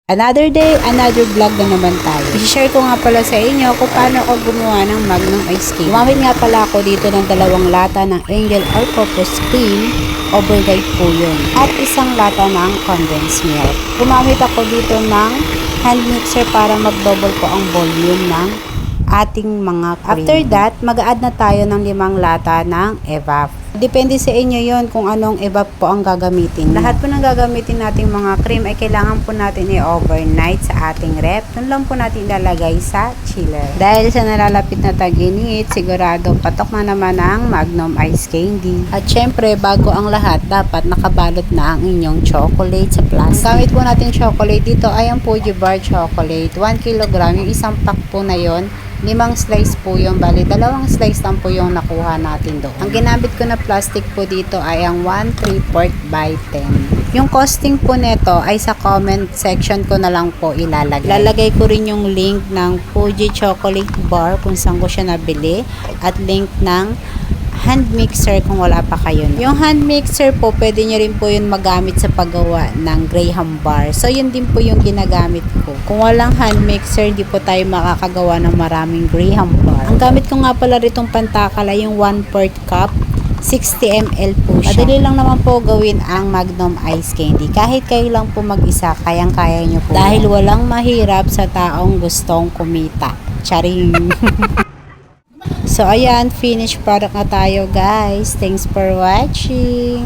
Another day, another vlog na naman tayo. I-share ko nga pala sa inyo kung paano ako gumawa ng Magnum Ice Cream. Gumamit nga pala ako dito ng 2 lata ng Angel All-Purpose Cream, overnight po yun. At 1 lata ng condensed milk. Gumamit ako dito ng hand mixer para mag-double po ang volume ng ating mga cream. After that, mag-add na tayo ng 5 lata ng evap. Depende sa inyo yon kung anong evap po ang gagamitin. Lahat po ng gagamitin nating mga cream ay kailangan po natin i-overnight sa ating rep. Doon lang po natin ilalagay sa chiller. Dahil sa nalalapit na tag-init, sigurado patok na naman ang Magnum Ice Candy. At syempre, bago ang lahat, dapat nakabalot na ang inyong chocolate sa plastic. Ang gamit po natin chocolate dito ay ang Fuji Bar Chocolate. 1 kilogram, yung isang pack po na yon. 5 slice po yung bali, 2 slice lang po yung nakuha natin doon. Ang ginamit ko na plastic po dito ay ang 1/3 by 10. Yung costing po nito ay sa comment section ko na lang po ilalagay. Lalagay ko rin yung link ng Fuji Chocolate Bar kung saan ko siya nabili at link ng hand mixer kung wala pa kayo. Yung hand mixer po, pwede nyo rin po yun magamit sa paggawa ng Graham bar. So, yun din po yung ginagamit ko. Kung walang hand mixer, hindi po tayo makakagawa ng maraming Graham bar. Ang gamit ko nga pala ritong pantakala, yung 1/4 cup, 60 ml po siya. Madali lang naman po gawin ang Magnum Ice Candy. Kahit kayo lang po mag-isa, kayang-kaya nyo po. Dahil walang mahirap sa taong gustong kumita. Charing! So, ayan, finished product na tayo, guys. Thanks for watching.